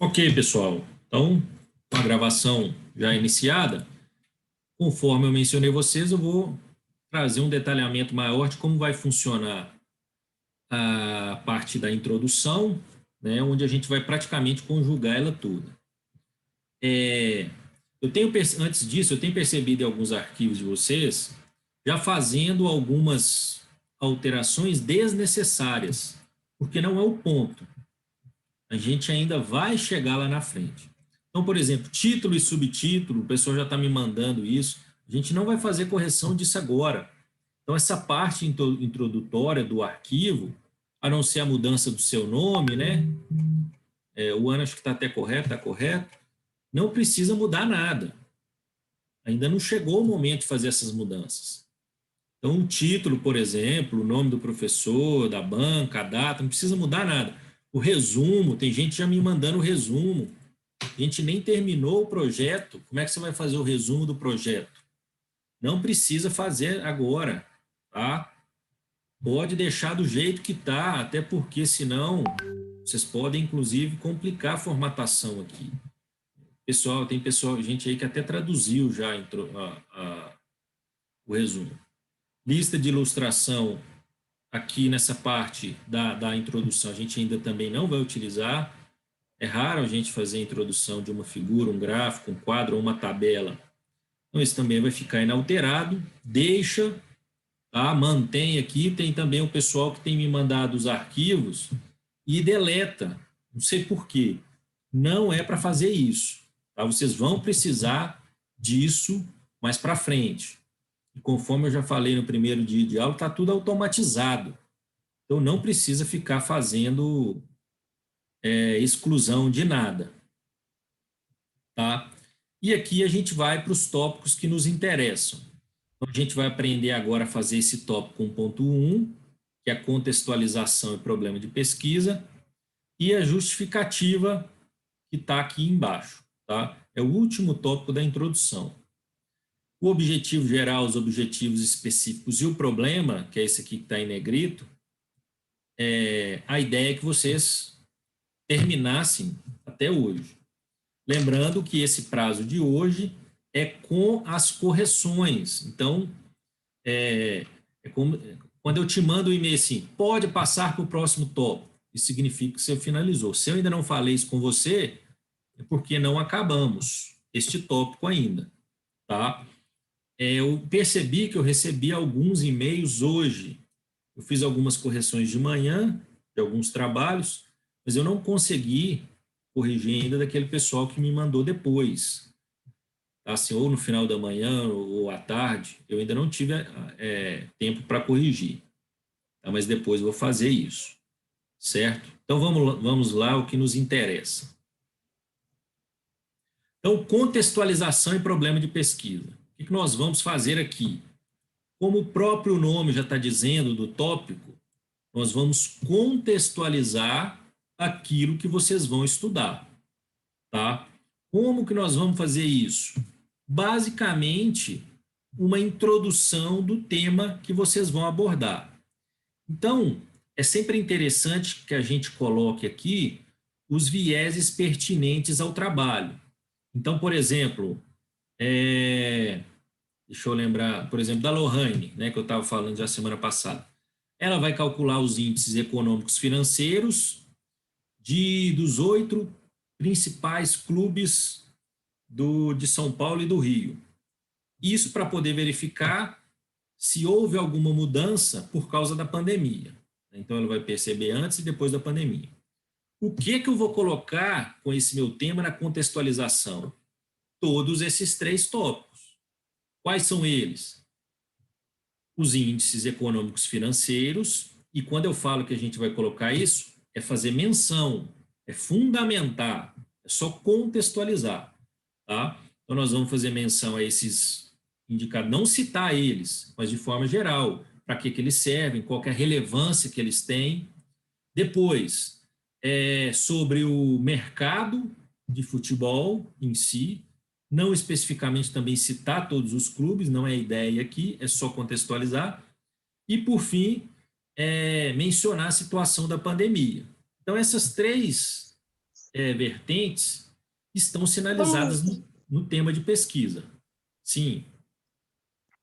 Ok, pessoal. Então, com a gravação já iniciada, conforme eu mencionei a vocês, eu vou trazer um detalhamento maior de como vai funcionar a parte da introdução, né, onde a gente vai praticamente conjugar ela toda. Antes disso, eu tenho percebido em alguns arquivos de vocês já fazendo algumas alterações desnecessárias, porque não é o ponto. A gente ainda vai chegar lá na frente. Então, por exemplo, título e subtítulo, o pessoal já está me mandando isso. A gente não vai fazer correção disso agora. Então, essa parte introdutória do arquivo, a não ser a mudança do seu nome, né? O ano acho que está até correto, está correto. Não precisa mudar nada. Ainda não chegou o momento de fazer essas mudanças. Então, o título, por exemplo, o nome do professor, da banca, a data, não precisa mudar nada. O resumo, tem gente já me mandando o resumo. A gente nem terminou o projeto. Como é que você vai fazer o resumo do projeto? Não precisa fazer agora, tá? Pode deixar do jeito que tá, até porque senão vocês podem inclusive complicar a formatação aqui. Tem gente aí que até traduziu já o resumo. Lista de ilustração aqui nessa parte da introdução, a gente ainda também não vai utilizar. É raro a gente fazer a introdução de uma figura, um gráfico, um quadro ou uma tabela. Então, esse também vai ficar inalterado. Deixa, tá? Mantém aqui. Tem também o pessoal que tem me mandado os arquivos e deleta. Não sei por quê. Não é para fazer isso. Tá? Vocês vão precisar disso mais para frente. E conforme eu já falei no primeiro dia de aula, está tudo automatizado. Então, não precisa ficar fazendo exclusão de nada. Tá? E aqui a gente vai para os tópicos que nos interessam. Então, a gente vai aprender agora a fazer esse tópico 1.1, que é a contextualização e problema de pesquisa, e a justificativa, que está aqui embaixo. Tá? É o último tópico da introdução. O objetivo geral, os objetivos específicos e o problema, que é esse aqui que está em negrito, a ideia é que vocês terminassem até hoje. Lembrando que esse prazo de hoje é com as correções. Então, quando eu te mando o e-mail assim, pode passar para o próximo tópico. Isso significa que você finalizou. Se eu ainda não falei isso com você, é porque não acabamos este tópico ainda. Tá? Eu percebi que eu recebi alguns e-mails hoje. Eu fiz algumas correções de manhã, de alguns trabalhos, mas eu não consegui corrigir ainda daquele pessoal que me mandou depois. Assim, ou no final da manhã ou à tarde, eu ainda não tive tempo para corrigir. Tá? Mas depois eu vou fazer isso, certo? Então vamos lá, o que nos interessa. Então, contextualização e problema de pesquisa. O que nós vamos fazer aqui? Como o próprio nome já está dizendo do tópico, nós vamos contextualizar aquilo que vocês vão estudar. Tá? Como que nós vamos fazer isso? Basicamente, uma introdução do tema que vocês vão abordar. Então, é sempre interessante que a gente coloque aqui os vieses pertinentes ao trabalho. Então, por exemplo, deixa eu lembrar, por exemplo, da Lohane, né, que eu estava falando já semana passada. Ela vai calcular os índices econômicos financeiros dos 8 principais clubes de São Paulo e do Rio. Isso para poder verificar se houve alguma mudança por causa da pandemia. Então, ela vai perceber antes e depois da pandemia. O que eu vou colocar com esse meu tema na contextualização? Todos esses 3 tópicos. Quais são eles? Os índices econômicos financeiros, e quando eu falo que a gente vai colocar isso, é fazer menção, é fundamentar, é só contextualizar. Tá? Então, nós vamos fazer menção a esses indicadores, não citar eles, mas de forma geral, para que eles servem, qual é a relevância que eles têm. Depois, sobre o mercado de futebol em si, não especificamente também citar todos os clubes, não é a ideia aqui, é só contextualizar. E, por fim, mencionar a situação da pandemia. Então, essas 3 vertentes estão Ô, sinalizadas Lúcio, no tema de pesquisa. Sim.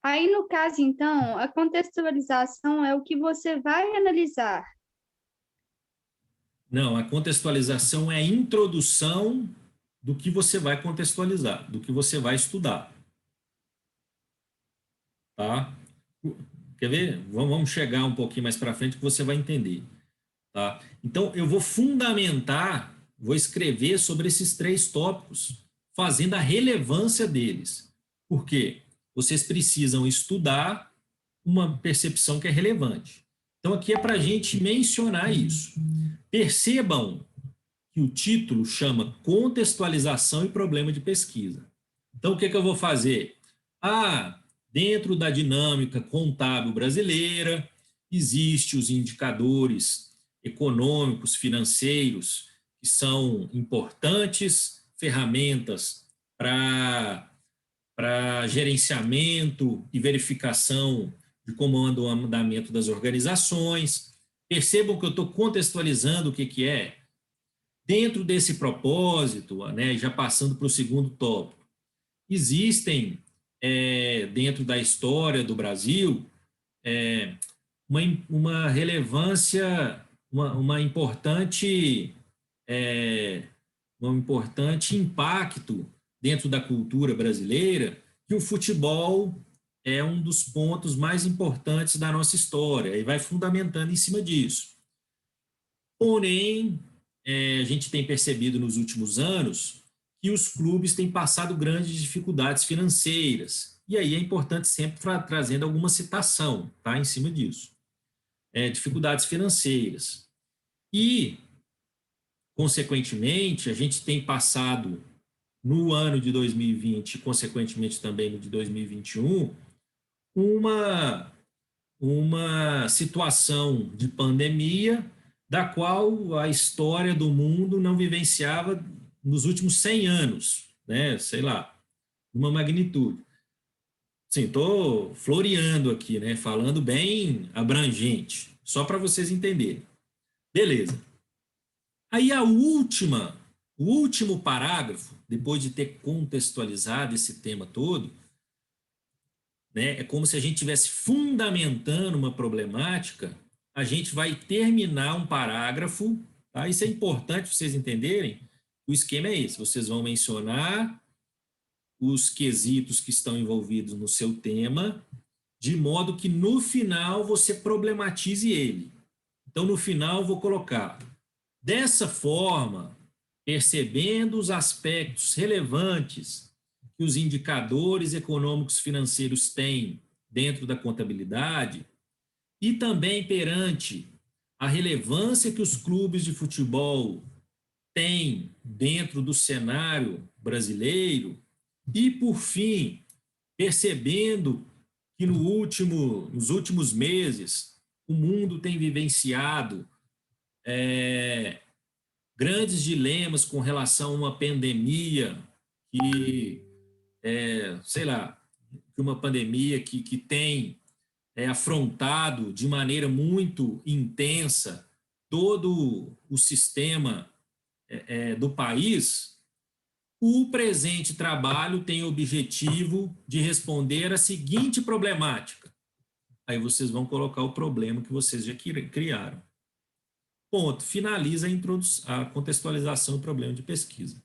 aí no caso, então, a contextualização é o que você vai analisar. Não, a contextualização é a introdução do que você vai contextualizar, do que você vai estudar, tá? Quer ver? Vamos chegar um pouquinho mais para frente que você vai entender, tá? Então, eu vou fundamentar, vou escrever sobre esses 3 tópicos, fazendo a relevância deles. Por quê? Vocês precisam estudar uma percepção que é relevante. Então, aqui é para a gente mencionar isso. Percebam que o título chama Contextualização e Problema de Pesquisa. Então, o que eu vou fazer? Dentro da dinâmica contábil brasileira, existem os indicadores econômicos, financeiros, que são importantes ferramentas para gerenciamento e verificação de como anda o andamento das organizações. Percebam que eu estou contextualizando o que é. Dentro desse propósito, né, já passando para o segundo tópico, existem, dentro da história do Brasil, é, uma relevância, uma importante, um importante impacto dentro da cultura brasileira, que o futebol é um dos pontos mais importantes da nossa história e vai fundamentando em cima disso. Porém, a gente tem percebido nos últimos anos que os clubes têm passado grandes dificuldades financeiras. E aí é importante sempre trazendo alguma citação, tá, em cima disso. Dificuldades financeiras. E, consequentemente, a gente tem passado no ano de 2020, consequentemente também no de 2021, uma uma situação de pandemia da qual a história do mundo não vivenciava nos últimos 100 anos, né? Sei lá, uma magnitude. Sim, estou floreando aqui, né? Falando bem abrangente, só para vocês entenderem. Beleza. Aí o último parágrafo, depois de ter contextualizado esse tema todo, né? É como se a gente estivesse fundamentando uma problemática, a gente vai terminar um parágrafo, tá? Isso é importante para vocês entenderem. O esquema é esse: vocês vão mencionar os quesitos que estão envolvidos no seu tema, de modo que no final você problematize ele. Então, no final, eu vou colocar dessa forma, percebendo os aspectos relevantes que os indicadores econômicos financeiros têm dentro da contabilidade e também perante a relevância que os clubes de futebol têm dentro do cenário brasileiro e, por fim, percebendo que nos últimos meses o mundo tem vivenciado grandes dilemas com relação a uma pandemia que, sei lá, uma pandemia que tem afrontado de maneira muito intensa todo o sistema do país. O presente trabalho tem o objetivo de responder a seguinte problemática. Aí vocês vão colocar o problema que vocês já criaram. Ponto. Finaliza a contextualização do problema de pesquisa.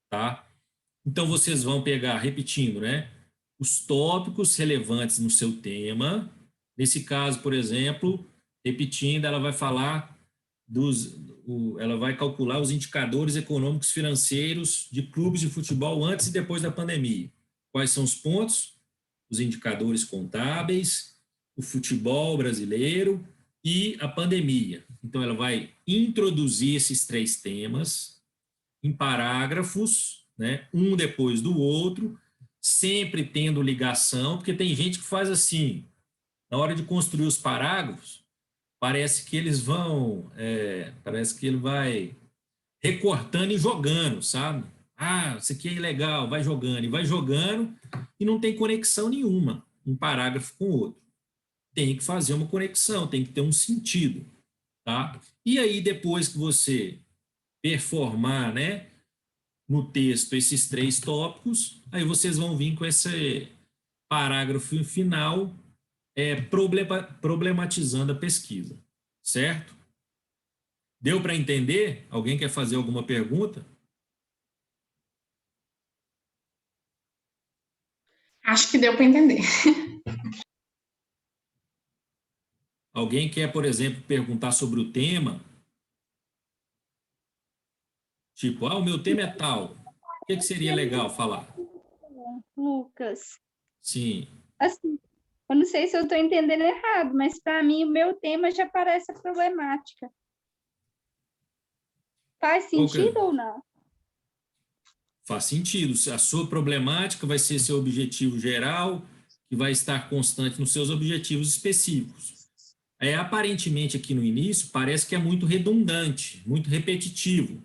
Tá? Então, vocês vão pegar, repetindo, né? Os tópicos relevantes no seu tema. Nesse caso, por exemplo, repetindo, ela vai falar ela vai calcular os indicadores econômicos financeiros de clubes de futebol antes e depois da pandemia. Quais são os pontos? Os indicadores contábeis, o futebol brasileiro e a pandemia. Então, ela vai introduzir esses 3 temas em parágrafos, né, um depois do outro, sempre tendo ligação, porque tem gente que faz assim, na hora de construir os parágrafos, parece que parece que ele vai recortando e jogando, sabe? Isso aqui é legal, vai jogando e não tem conexão nenhuma, um parágrafo com o outro. Tem que fazer uma conexão, tem que ter um sentido, tá? E aí, depois que você performar, né, no texto esses 3 tópicos, aí vocês vão vir com esse parágrafo final problematizando a pesquisa, certo? Deu para entender? Alguém quer fazer alguma pergunta? Acho que deu para entender. Alguém quer, por exemplo, perguntar sobre o tema? Tipo, o meu tema é tal. O que seria legal falar? Lucas, Sim. assim, eu não sei se eu estou entendendo errado, mas para mim o meu tema já parece a problemática. Faz sentido ou não? Faz sentido. A sua problemática vai ser seu objetivo geral, que vai estar constante nos seus objetivos específicos. Aparentemente, aqui no início, parece que é muito redundante, muito repetitivo,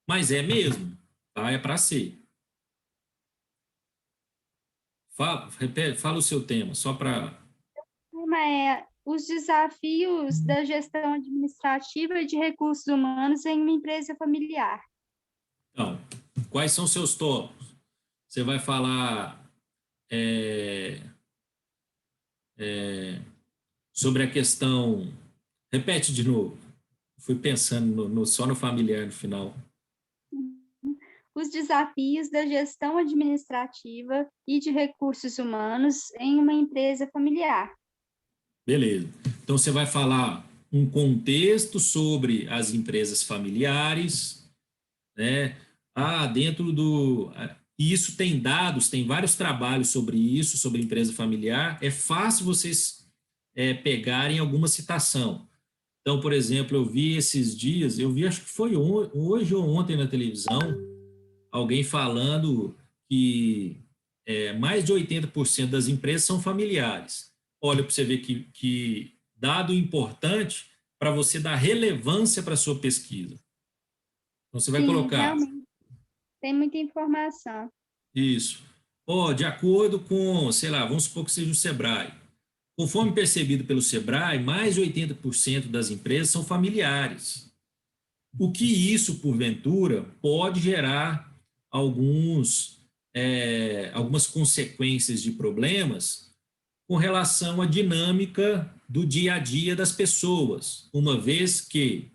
mas é mesmo, tá? É para ser. Fala o seu tema, só para... O tema é os desafios da gestão administrativa e de recursos humanos em uma empresa familiar. Então, quais são seus tópicos? Você vai falar sobre a questão... Repete de novo. Fui pensando só no familiar no final. Os desafios da gestão administrativa e de recursos humanos em uma empresa familiar. Beleza. Então, você vai falar um contexto sobre as empresas familiares, né? Dentro do... E isso tem dados, tem vários trabalhos sobre isso, sobre empresa familiar. É fácil vocês pegarem alguma citação. Então, por exemplo, eu vi esses dias, acho que foi hoje ou ontem na televisão, alguém falando que mais de 80% das empresas são familiares. Olha, para você ver que dado importante para você dar relevância para a sua pesquisa. Então, você vai colocar... Realmente, tem muita informação. Isso. De acordo com, sei lá, vamos supor que seja o Sebrae. Conforme percebido pelo Sebrae, mais de 80% das empresas são familiares. O que isso, porventura, pode gerar algumas consequências de problemas com relação à dinâmica do dia a dia das pessoas, uma vez que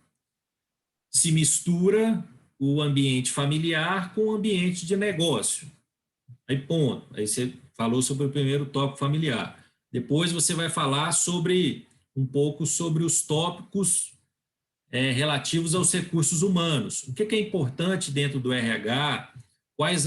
se mistura o ambiente familiar com o ambiente de negócio. Aí, ponto. Aí você falou sobre o primeiro tópico familiar. Depois você vai falar um pouco sobre os tópicos relativos aos recursos humanos. O que é importante dentro do RH? Quais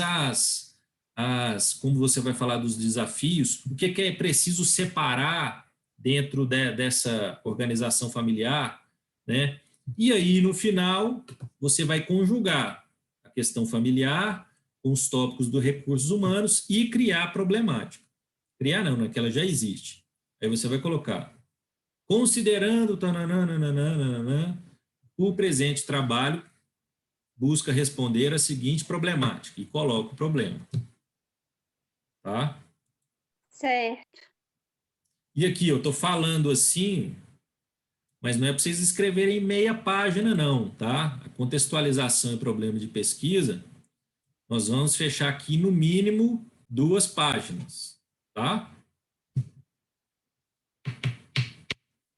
como você vai falar dos desafios, o que é preciso separar dentro dessa organização familiar, né? E aí, no final, você vai conjugar a questão familiar com os tópicos dos recursos humanos e criar a problemática. Criar não, né? Que ela já existe. Aí você vai colocar, considerando o presente trabalho, busca responder a seguinte problemática e coloca o problema. Tá? Certo. E aqui, eu estou falando assim, mas não é para vocês escreverem meia página, não, tá? A contextualização e problema de pesquisa, nós vamos fechar aqui no mínimo 2 páginas, tá?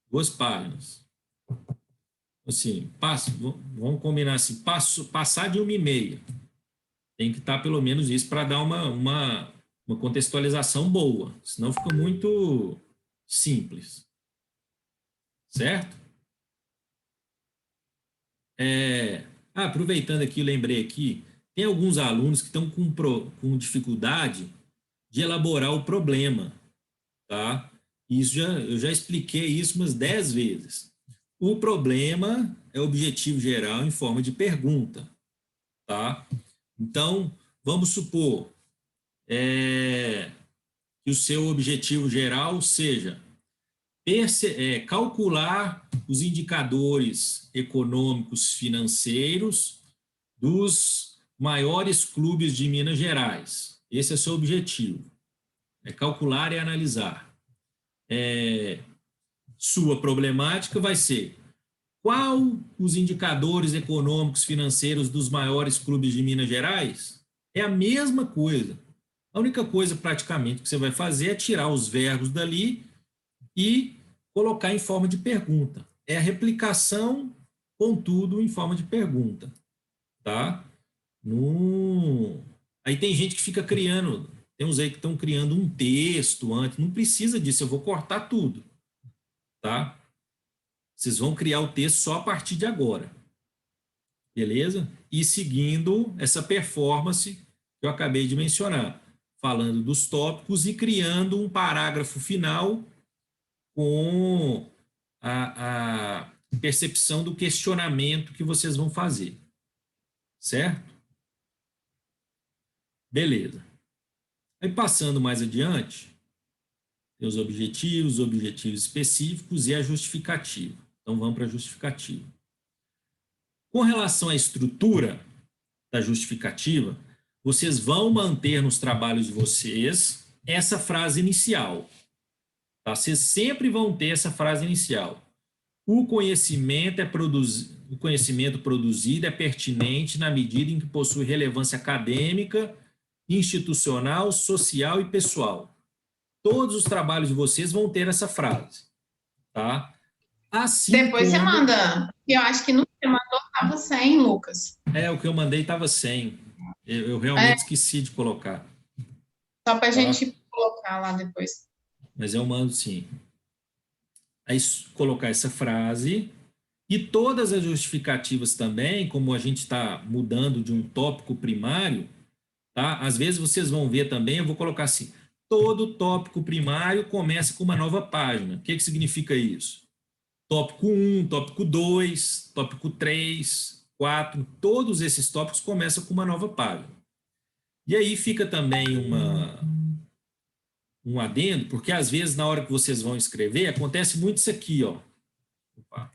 2 páginas. Assim, vamos combinar assim, passar de 1,5. Tem que estar pelo menos isso para dar uma contextualização boa, senão fica muito simples. Certo? Aproveitando aqui, lembrei aqui, tem alguns alunos que estão com dificuldade de elaborar o problema, tá? Eu já expliquei isso umas 10 vezes. O problema é objetivo geral em forma de pergunta, tá? Então, vamos supor que o seu objetivo geral seja calcular os indicadores econômicos financeiros dos maiores clubes de Minas Gerais. Esse é o seu objetivo. Calcular e analisar. Sua problemática vai ser Qual os indicadores econômicos financeiros dos maiores clubes de Minas Gerais? É a mesma coisa. A única coisa praticamente que você vai fazer é tirar os verbos dali e colocar em forma de pergunta. É a replicação, contudo, em forma de pergunta. Tá? Aí tem gente que fica criando, tem uns aí que estão criando um texto antes, não precisa disso, eu vou cortar tudo. Tá? Vocês vão criar o texto só a partir de agora. Beleza? E seguindo essa performance que eu acabei de mencionar, falando dos tópicos e criando um parágrafo final com a percepção do questionamento que vocês vão fazer. Certo? Beleza. Aí passando mais adiante, tem os objetivos específicos e a justificativa. Então vamos para a justificativa. Com relação à estrutura da justificativa, vocês vão manter nos trabalhos de vocês essa frase inicial. Tá? Vocês sempre vão ter essa frase inicial. O conhecimento produzido é pertinente na medida em que possui relevância acadêmica, institucional, social e pessoal. Todos os trabalhos de vocês vão ter essa frase. Tá? Assim Depois você manda. Eu acho que no que você mandou estava 100, Lucas. O que eu mandei estava 100. Eu realmente esqueci de colocar. Só para a gente colocar lá depois. Mas eu mando sim. Aí colocar essa frase e todas as justificativas também, como a gente está mudando de um tópico primário, tá? Às vezes vocês vão ver também, eu vou colocar assim, todo tópico primário começa com uma nova página. O que significa isso? Tópico 1, tópico 2, tópico 3, 4, todos esses tópicos começam com uma nova página. E aí fica também um adendo, porque às vezes na hora que vocês vão escrever, acontece muito isso aqui, ó. Opa.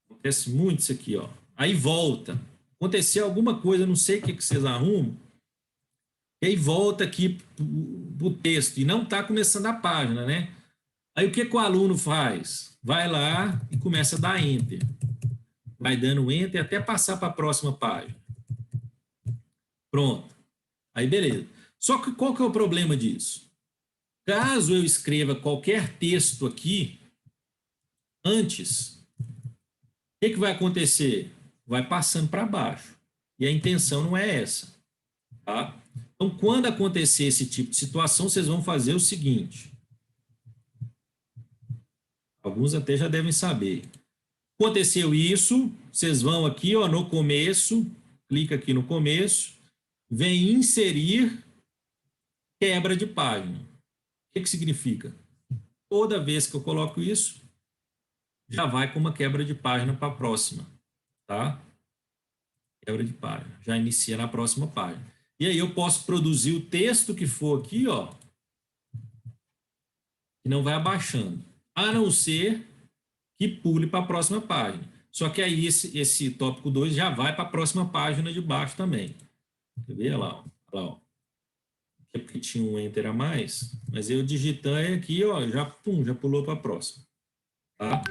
Acontece muito isso aqui, ó. Aí volta. Aconteceu alguma coisa, não sei o que vocês arrumam, e aí volta aqui pro texto, e não está começando a página, né? Aí o que o aluno faz? Vai lá e começa a dar Enter. Vai dando Enter até passar para a próxima página. Pronto. Aí beleza. Só que qual que é o problema disso? Caso eu escreva qualquer texto aqui antes, o que vai acontecer? Vai passando para baixo. E a intenção não é essa. Tá? Então, quando acontecer esse tipo de situação, vocês vão fazer o seguinte. Alguns até já devem saber. Aconteceu isso, vocês vão aqui ó, no começo, clica aqui no começo, vem inserir quebra de página. O que significa? Toda vez que eu coloco isso, já vai com uma quebra de página para a próxima. Tá? Quebra de página. Já inicia na próxima página. E aí eu posso produzir o texto que for aqui, ó, e não vai abaixando. A não ser que pule para a próxima página. Só que aí esse tópico 2 já vai para a próxima página de baixo também. Quer ver? Olha lá, ó. Olha lá, ó. É porque tinha um Enter a mais, mas eu digitando aqui, ó, já pulou para a próxima. Tá?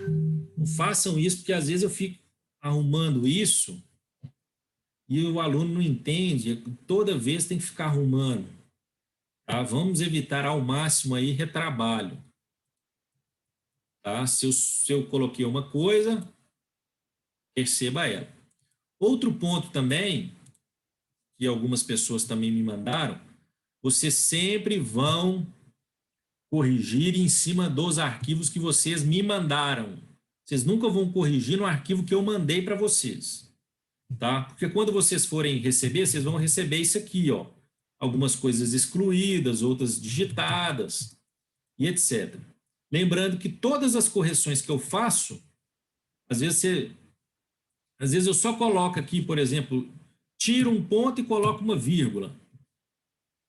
Não façam isso, porque às vezes eu fico arrumando isso e o aluno não entende, toda vez tem que ficar arrumando. Tá? Vamos evitar ao máximo aí retrabalho. Tá? Se eu coloquei uma coisa, perceba ela. Outro ponto também, que algumas pessoas também me mandaram, vocês sempre vão corrigir em cima dos arquivos que vocês me mandaram. Vocês nunca vão corrigir no arquivo que eu mandei para vocês. Tá? Porque quando vocês forem receber, vocês vão receber isso aqui, ó. Algumas coisas excluídas, outras digitadas e etc. Lembrando que todas as correções que eu faço, às vezes eu só coloco aqui, por exemplo, tiro um ponto e coloco uma vírgula.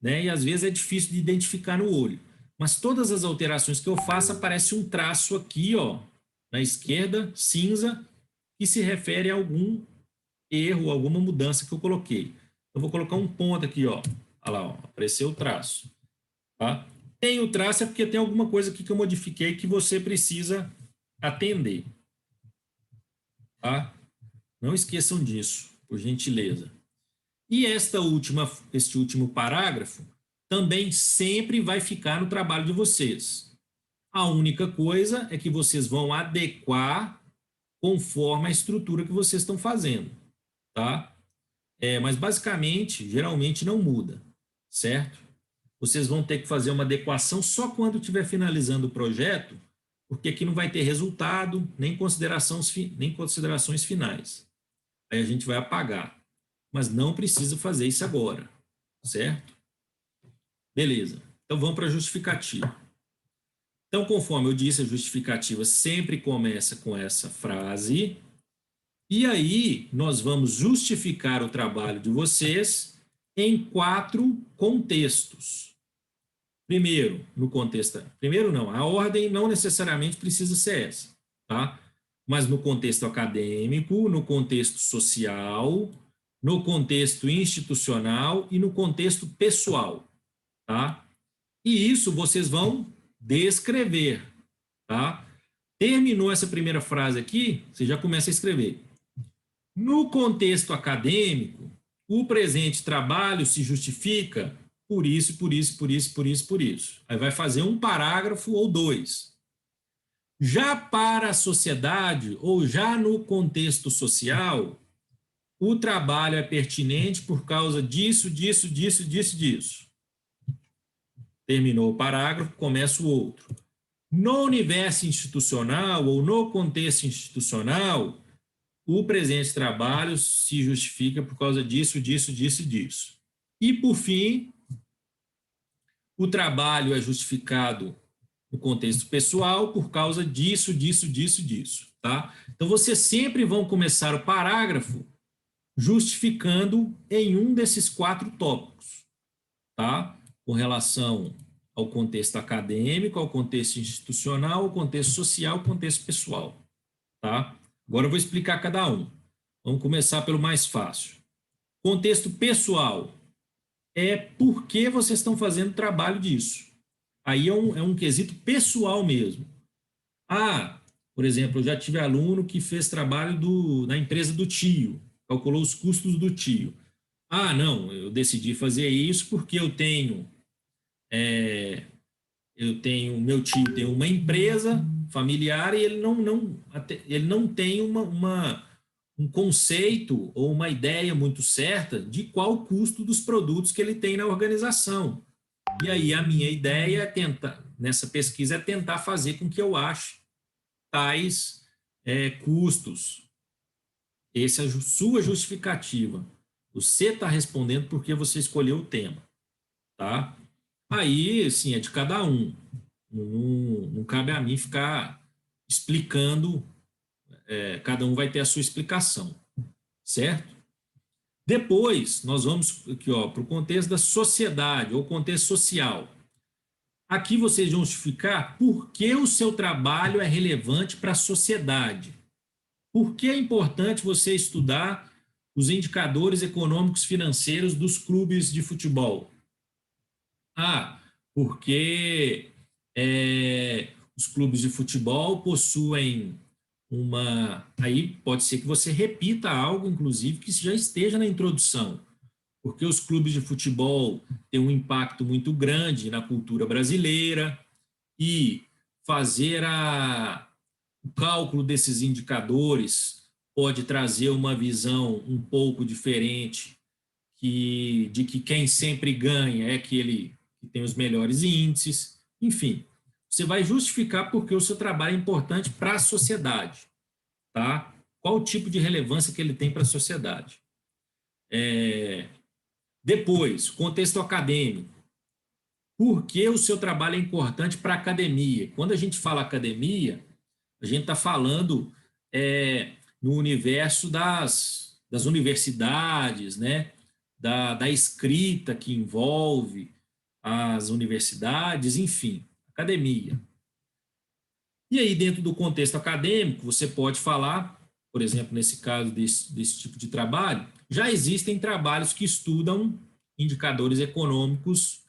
Né? E às vezes é difícil de identificar no olho. Mas todas as alterações que eu faço, aparece um traço aqui, ó, na esquerda, cinza, que se refere a algum erro, alguma mudança que eu coloquei. Eu vou colocar um ponto aqui, ó. Olha lá, ó, apareceu o traço. Tá? Tem o traço é porque tem alguma coisa aqui que eu modifiquei que você precisa atender. Tá? Não esqueçam disso, por gentileza. E este último parágrafo também sempre vai ficar no trabalho de vocês. A única coisa é que vocês vão adequar conforme a estrutura que vocês estão fazendo, tá? Mas basicamente, geralmente não muda, certo? Vocês vão ter que fazer uma adequação só quando estiver finalizando o projeto, porque aqui não vai ter resultado, nem considerações finais. Aí a gente vai apagar. Mas não precisa fazer isso agora, certo? Beleza. Então vamos para a justificativa. Então, conforme eu disse, a justificativa sempre começa com essa frase. E aí, nós vamos justificar o trabalho de vocês em 4 contextos. Primeiro, no contexto... Primeiro, não. A ordem não necessariamente precisa ser essa, tá? Mas no contexto acadêmico, no contexto social, no contexto institucional e no contexto pessoal, tá? E isso vocês vão descrever, tá? Terminou essa primeira frase aqui, você já começa a escrever. No contexto acadêmico, o presente trabalho se justifica por isso, por isso, por isso, por isso, por isso. Aí vai fazer um parágrafo ou 2. Já para a sociedade, ou já no contexto social, o trabalho é pertinente por causa disso, disso, disso, disso, disso. Terminou o parágrafo, começa o outro. No universo institucional ou no contexto institucional, o presente trabalho se justifica por causa disso, disso, disso e disso. E, por fim, o trabalho é justificado no contexto pessoal por causa disso, disso, disso, disso. Tá? Então, vocês sempre vão começar o parágrafo justificando em um desses 4 tópicos, tá? Com relação ao contexto acadêmico, ao contexto institucional, ao contexto social, ao contexto pessoal, tá? Agora eu vou explicar cada um. Vamos começar pelo mais fácil. Contexto pessoal é por que vocês estão fazendo trabalho disso. Aí é um quesito pessoal mesmo. Por exemplo, eu já tive aluno que fez trabalho na empresa do tio, calculou os custos do tio. Não, eu decidi fazer isso porque meu tio tem uma empresa familiar e ele não tem um conceito ou uma ideia muito certa de qual o custo dos produtos que ele tem na organização. E aí a minha ideia nessa pesquisa é tentar fazer com que eu ache tais custos. Essa é a sua justificativa. Você está respondendo porque você escolheu o tema, tá? Aí, sim, é de cada um. Não cabe a mim ficar explicando, cada um vai ter a sua explicação, certo? Depois, nós vamos aqui, para o contexto da sociedade, ou contexto social. Aqui vocês vão justificar por que o seu trabalho é relevante para a sociedade. Por que é importante você estudar os indicadores econômicos financeiros dos clubes de futebol? Porque os clubes de futebol possuem Aí pode ser que você repita algo, inclusive, que já esteja na introdução. Porque os clubes de futebol têm um impacto muito grande na cultura brasileira e fazer o cálculo desses indicadores pode trazer uma visão um pouco diferente de que quem sempre ganha é aquele que tem os melhores índices. Enfim, você vai justificar porque o seu trabalho é importante para a sociedade, tá? Qual o tipo de relevância que ele tem para a sociedade. Depois, contexto acadêmico. Por que o seu trabalho é importante para a academia? Quando a gente fala academia, a gente está falando no universo das universidades, né? Da escrita que envolve as universidades, enfim, academia. E aí, dentro do contexto acadêmico, você pode falar, por exemplo, nesse caso desse tipo de trabalho, já existem trabalhos que estudam indicadores econômicos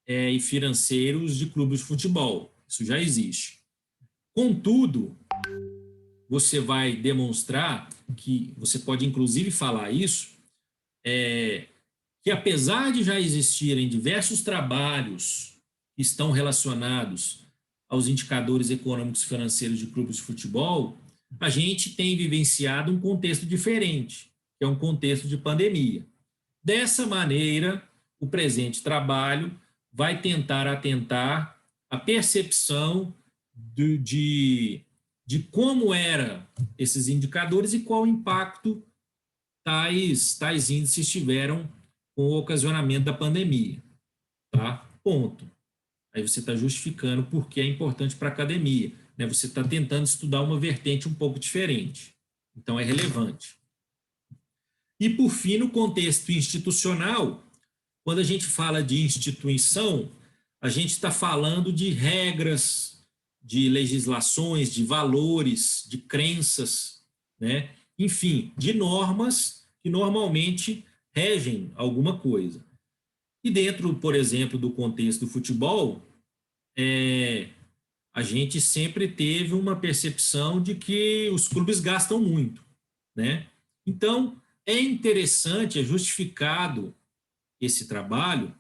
e financeiros de clubes de futebol. Isso já existe. Contudo, você vai demonstrar que, você pode inclusive falar isso, que apesar de já existirem diversos trabalhos que estão relacionados aos indicadores econômicos e financeiros de clubes de futebol, a gente tem vivenciado um contexto diferente, que é um contexto de pandemia. Dessa maneira, o presente trabalho vai tentar atentar à percepção de como eram esses indicadores e qual impacto tais índices tiveram com o ocasionamento da pandemia. Tá? Ponto. Aí você está justificando por que é importante para a academia. Né? Você está tentando estudar uma vertente um pouco diferente. Então, é relevante. E, por fim, no contexto institucional, quando a gente fala de instituição, a gente está falando de regras, de legislações, de valores, de crenças, né? Enfim, de normas que normalmente regem alguma coisa. E dentro, por exemplo, do contexto do futebol, a gente sempre teve uma percepção de que os clubes gastam muito, né? Então, é interessante, é justificado esse trabalho,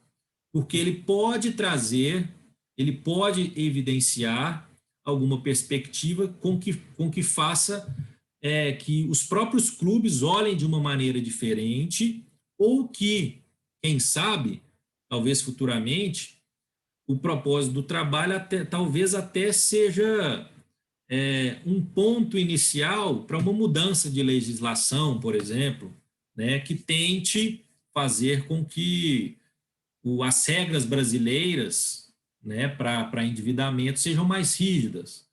porque ele pode trazer, ele pode evidenciar alguma perspectiva com que faça que os próprios clubes olhem de uma maneira diferente, ou que, quem sabe, talvez futuramente, o propósito do trabalho talvez até seja um ponto inicial para uma mudança de legislação, por exemplo, né, que tente fazer com que as regras brasileiras, né, para endividamento sejam mais rígidas.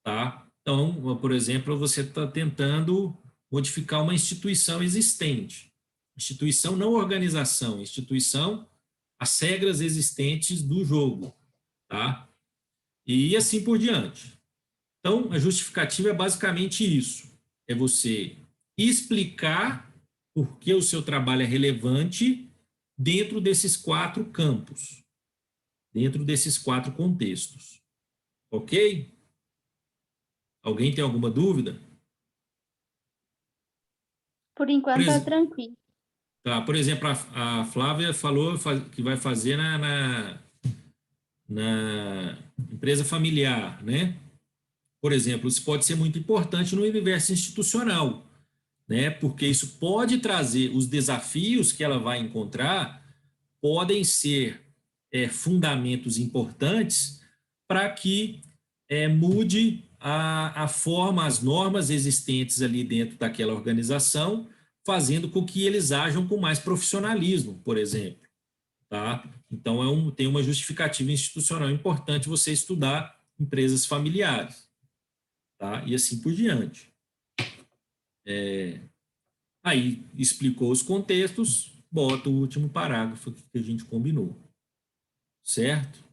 Tá? Então, por exemplo, você está tentando modificar uma instituição existente. Instituição, não organização, instituição, as regras existentes do jogo. Tá? E assim por diante. Então, a justificativa é basicamente isso. É você explicar por que o seu trabalho é relevante dentro desses 4 campos, dentro desses 4 contextos. Ok? Alguém tem alguma dúvida? Por enquanto, está tranquilo. Tá, por exemplo, a Flávia falou que vai fazer na empresa familiar, né? Por exemplo, isso pode ser muito importante no universo institucional, né? Porque isso pode trazer os desafios que ela vai encontrar, podem ser fundamentos importantes para que mude a forma, as normas existentes ali dentro daquela organização, fazendo com que eles ajam com mais profissionalismo, por exemplo. Tá? Então, tem uma justificativa institucional importante você estudar empresas familiares. Tá? E assim por diante. Aí, explicou os contextos, bota o último parágrafo que a gente combinou. Certo?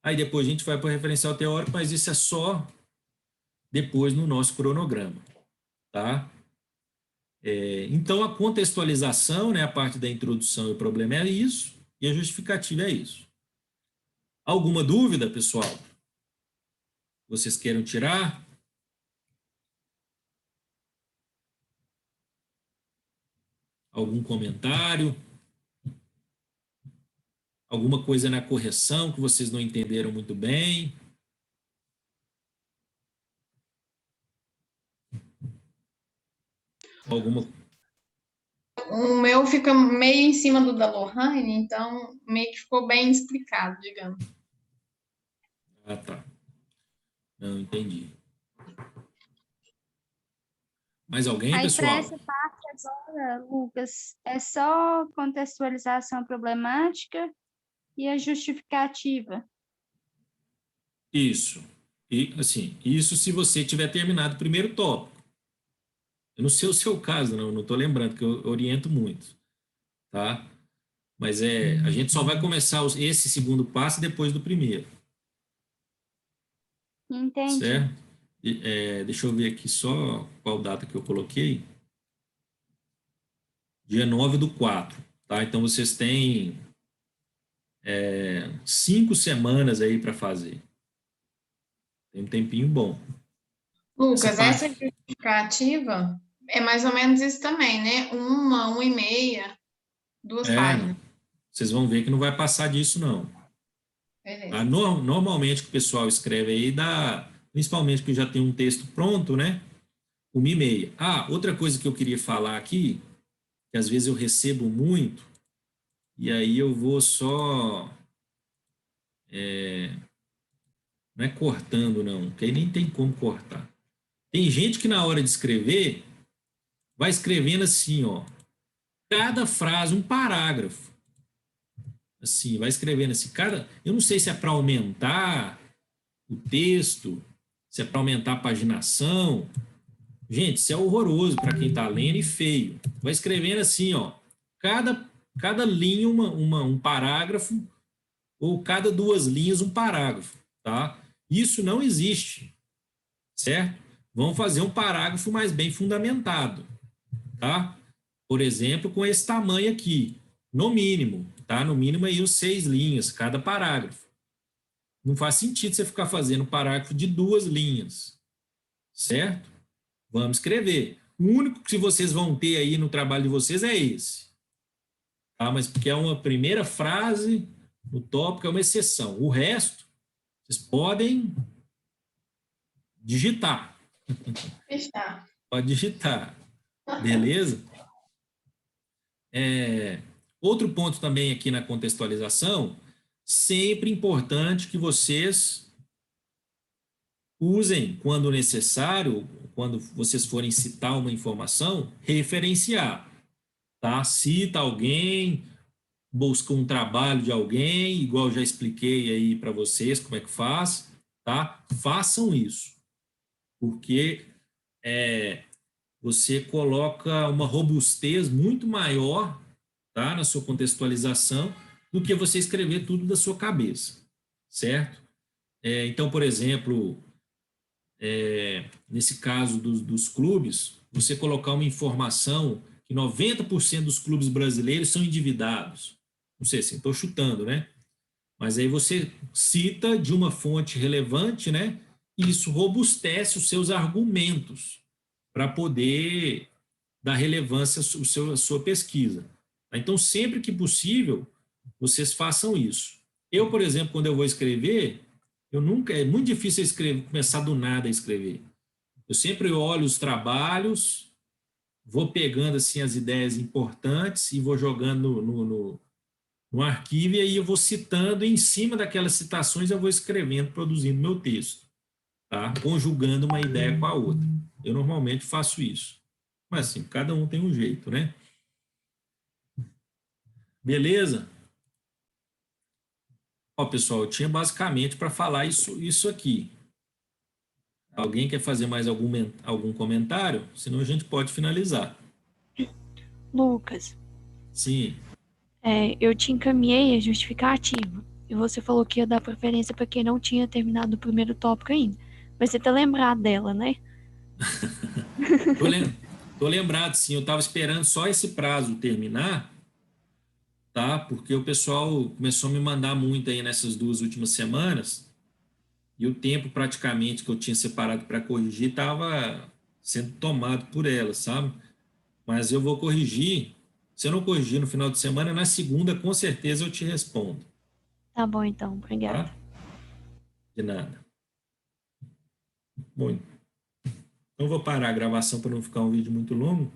Aí depois a gente vai para o referencial teórico, mas isso é só depois no nosso cronograma. Tá? Então, a contextualização, né, a parte da introdução e o problema é isso, e a justificativa é isso. Alguma dúvida, pessoal? Vocês queiram tirar? Algum comentário? Alguma coisa na correção que vocês não entenderam muito bem? Alguma... O meu fica meio em cima do da Lohane, então meio que ficou bem explicado, digamos. Ah, tá. Não entendi. Mais alguém, Aí, para pessoal? essa parte agora, Lucas, é só contextualização problemática e a justificativa. Isso. E, assim, isso se você tiver terminado o primeiro tópico. Eu não sei o seu caso, não estou lembrando, que eu oriento muito. Tá? Mas a gente só vai começar esse segundo passo depois do primeiro. Entendi. Certo? Deixa eu ver aqui só qual data que eu coloquei. Dia 9/4. Tá? Então, vocês têm 5 semanas aí para fazer. Tem um tempinho bom. Lucas, parte. essa justificativa é mais ou menos isso também, né? Uma e meia, 2 páginas. Vocês vão ver que não vai passar disso, não. Beleza. Normalmente o que o pessoal escreve aí dá, principalmente que já tem um texto pronto, né? 1,5. Outra coisa que eu queria falar aqui, que às vezes eu recebo muito, e aí eu vou só. Não é cortando, não, porque aí nem tem como cortar. Tem gente que na hora de escrever, vai escrevendo assim, ó, cada frase, um parágrafo. Assim, vai escrevendo assim, eu não sei se é para aumentar o texto, se é para aumentar a paginação. Gente, isso é horroroso para quem está lendo e feio. Vai escrevendo assim, ó, cada linha um parágrafo, ou cada 2 linhas um parágrafo, tá? Isso não existe, certo? Vamos fazer um parágrafo mais bem fundamentado, tá? Por exemplo, com esse tamanho aqui, no mínimo, tá? No mínimo aí os 6 linhas, cada parágrafo. Não faz sentido você ficar fazendo um parágrafo de 2 linhas, certo? Vamos escrever. O único que vocês vão ter aí no trabalho de vocês é esse, tá? Mas porque é uma primeira frase, o tópico é uma exceção. O resto, vocês podem digitar. Está. Pode digitar, beleza? Outro ponto também aqui na contextualização, sempre importante que vocês usem, quando necessário, quando vocês forem citar uma informação, referenciar, tá? Cita alguém, busca um trabalho de alguém, igual eu já expliquei aí para vocês como é que faz, tá? Façam isso, porque você coloca uma robustez muito maior, tá, na sua contextualização do que você escrever tudo da sua cabeça, certo? Então, por exemplo, nesse caso dos clubes, você colocar uma informação que 90% dos clubes brasileiros são endividados. Não sei se estou chutando, né? Mas aí você cita de uma fonte relevante, né? E isso robustece os seus argumentos para poder dar relevância à sua pesquisa. Então, sempre que possível, vocês façam isso. Eu, por exemplo, quando eu vou escrever, é muito difícil começar do nada a escrever. Eu sempre olho os trabalhos, vou pegando assim as ideias importantes e vou jogando no arquivo, e aí eu vou citando, e em cima daquelas citações eu vou escrevendo, produzindo meu texto, tá? Conjugando uma ideia com a outra. Eu normalmente faço isso. Mas assim, cada um tem um jeito, né? Beleza? Ó, pessoal, eu tinha basicamente para falar isso aqui. Alguém quer fazer mais algum comentário? Senão a gente pode finalizar. Lucas, Sim. eu te encaminhei a justificativa e você falou que ia dar preferência para quem não tinha terminado o primeiro tópico ainda. Mas você tá lembrado dela, né? Tô lembrado, sim. Eu estava esperando só esse prazo terminar, tá? Porque o pessoal começou a me mandar muito aí nessas 2 últimas semanas, e o tempo praticamente que eu tinha separado para corrigir estava sendo tomado por elas, sabe? Mas eu vou corrigir. Se eu não corrigir no final de semana, na segunda, com certeza eu te respondo, Tá bom, então. Obrigada. tá? De nada. Bom, então vou parar a gravação para não ficar um vídeo muito longo.